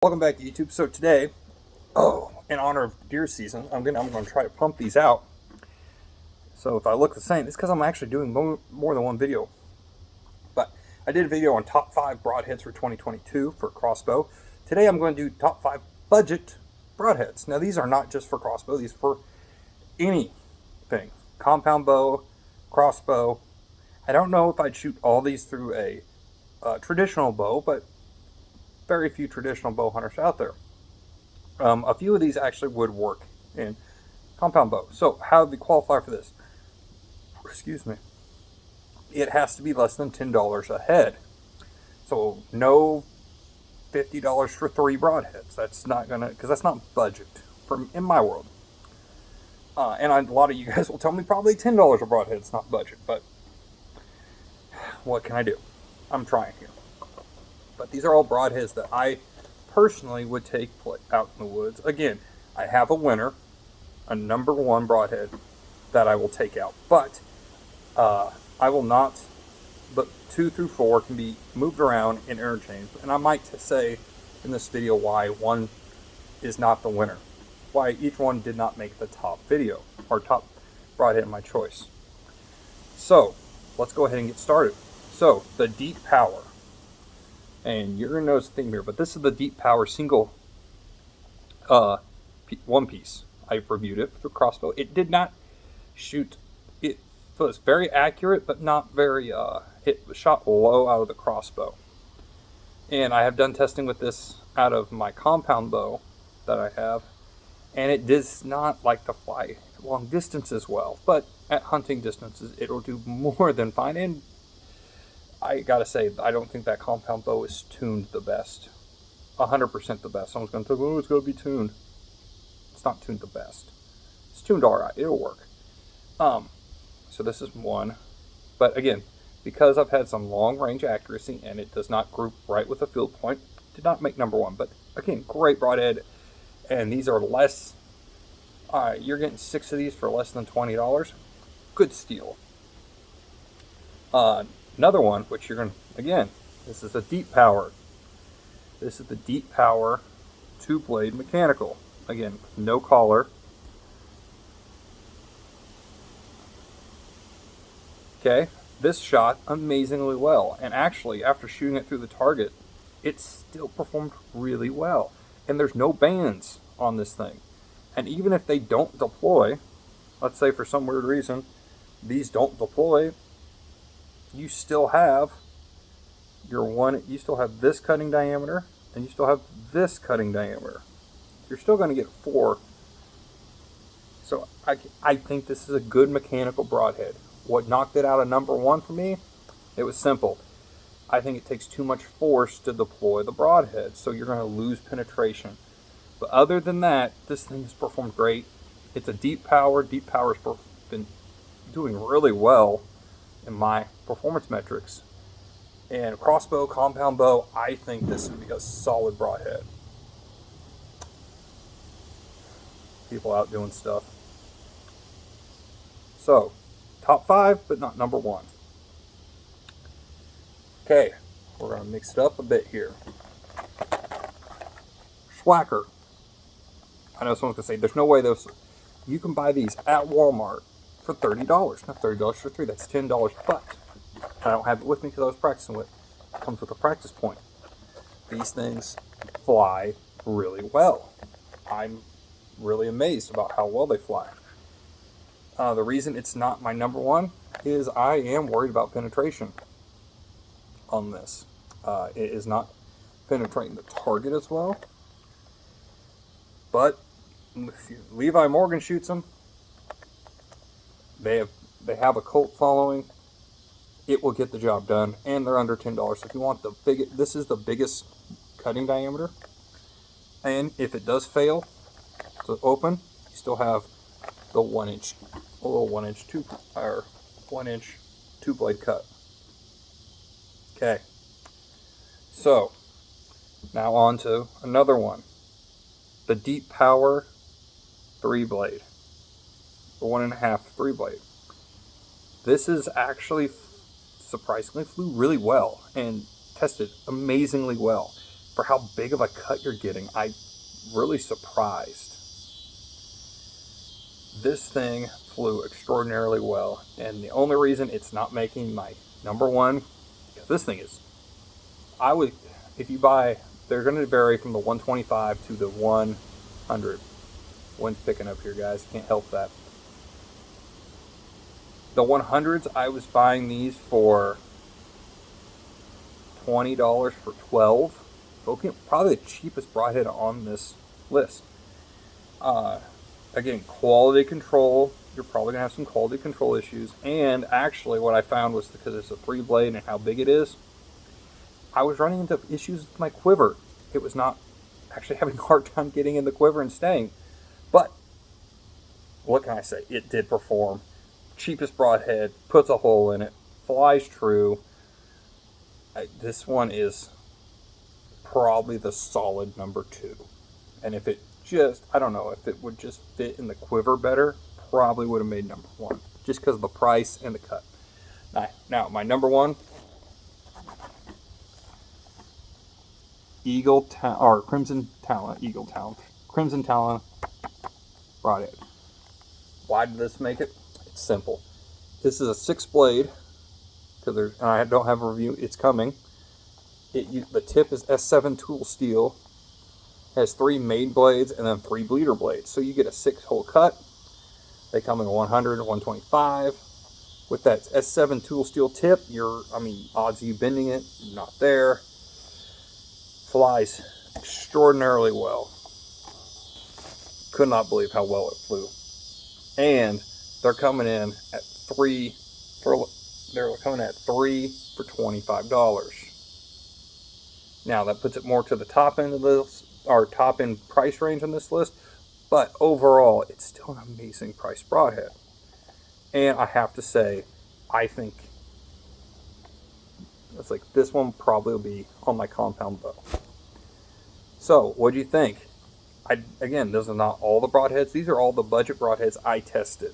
Welcome back to YouTube. So today, in honor of deer season, I'm gonna try to pump these out. So if I look the same, it's because I'm actually doing more than one video. But I did a video on top 5 broadheads for 2022 for crossbow. Today I'm going to do top 5 budget broadheads. Now these are not just for crossbow; these are for anything: compound bow, crossbow. I don't know if I'd shoot all these through a traditional bow, but very few traditional bow hunters out there. A few of these actually would work in compound bow. So how do we qualify for this? Excuse me. It has to be less than $10 a head. So no $50 for 3 broadheads. That's not gonna, because that's not budget in my world. And a lot of you guys will tell me probably $10 a broadhead is not budget, but what can I do? I'm trying here. But these are all broadheads that I personally would take out in the woods. Again, I have a winner, a number 1 broadhead that I will take out, but I will not. But 2 through 4 can be moved around and interchanged. And I might say in this video why one is not the winner, why each one did not make the top video or top broadhead of my choice. So let's go ahead and get started. So the Deep Power. And you're going to notice a theme here, but this is the Deep Power single one piece. I reviewed it for crossbow. It did not shoot. It was very accurate, but not very, it was shot low out of the crossbow. And I have done testing with this out of my compound bow that I have, and it does not like to fly long distances well, but at hunting distances, it'll do more than fine. And I gotta say, I don't think that compound bow is tuned the best. 100% the best. Someone's gonna tell me, oh, it's gonna be tuned. It's not tuned the best. It's tuned alright. It'll work. So this is one. But again, because I've had some long range accuracy and it does not group right with the field point, did not make number 1. But again, great broadhead. And these are less. You're getting 6 of these for less than $20. Good steal. Another one, which you're going to, again, this is a Deep Power. This is the Deep Power 2-blade mechanical. Again, no collar. Okay, this shot amazingly well. And actually, after shooting it through the target, it still performed really well. And there's no bands on this thing. And even if they don't deploy, let's say for some weird reason, these don't deploy, you still have you still have this cutting diameter, and you still have this cutting diameter. You're still going to get 4. So I think this is a good mechanical broadhead. What knocked it out of number 1 for me? It was simple. I think it takes too much force to deploy the broadhead, so you're going to lose penetration. But other than that, this thing has performed great. It's a Deep Power. Deep Power's been doing really well in my performance metrics. And crossbow, compound bow, I think this would be a solid broadhead. People out doing stuff. So, top 5, but not number 1. Okay, we're going to mix it up a bit here. Schwacker. I know someone's going to say, there's no way those. You can buy these at Walmart for $30. Not $30 for 3, that's $10. But I don't have it with me because I was practicing with it. It comes with a practice point. These things fly really well. I'm really amazed about how well they fly. The reason it's not my number 1 is I am worried about penetration on this. It is not penetrating the target as well. But if Levi Morgan shoots them, they have a cult following. It will get the job done, and they're under $10. So if you want the this is the biggest cutting diameter, and if it does fail to open, you still have the 1-inch, a little 1-inch 1-inch 2-blade cut. Okay, so now on to another one, the Deep Power 3-blade, the 1.5 3-blade. This is actually surprisingly flew really well and tested amazingly well. for how big of a cut you're getting. I'm really surprised. This thing flew extraordinarily well, and the only reason it's not making my number one, because this thing is, if you buy, they're going to vary from the 125 to the 100. Wind's picking up here, guys. Can't help that. The 100s, I was buying these for $20 for 12. Okay, probably the cheapest broadhead on this list. Again, quality control. You're probably going to have some quality control issues. And actually, what I found was because it's a 3-blade and how big it is, I was running into issues with my quiver. It was not actually having a hard time getting in the quiver and staying. But what can I say? It did perform. Cheapest broadhead, puts a hole in it, flies true. This one is probably the solid number 2. And if it just, I don't know, if it would just fit in the quiver better, probably would have made number 1. Just because of the price and the cut. Now my number 1, Crimson Talon broadhead. Why did this make it? It's simple. This is a 6-blade, and I don't have a review. It's coming. The tip is S7 tool steel. Has 3 main blades and then 3 bleeder blades. So you get a 6-hole cut. They come in 100, 125. With that S7 tool steel tip, odds of you bending it, not there. Flies extraordinarily well. Could not believe how well it flew. And they're coming in at 3 for $25. Now that puts it more to the top end of this, our top end price range on this list, but overall it's still an amazing price broadhead. And I have to say, I think it's like this one probably will be on my compound bow. So what do you think? Again, those are not all the broadheads. These are all the budget broadheads I tested,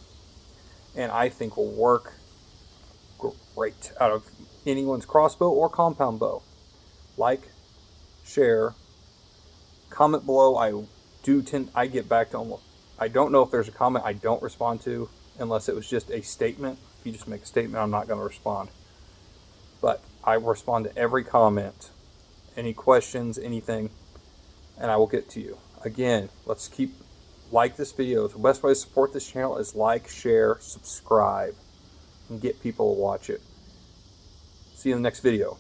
and I think will work great out of anyone's crossbow or compound bow. Like, share, comment below. I get back to almost, I don't know if there's a comment I don't respond to unless it was just a statement. If you just make a statement, I'm not going to respond. But I respond to every comment, any questions, anything, and I will get to you. Again, let's like this video. The best way to support this channel is like, share, subscribe, and get people to watch it. See you in the next video.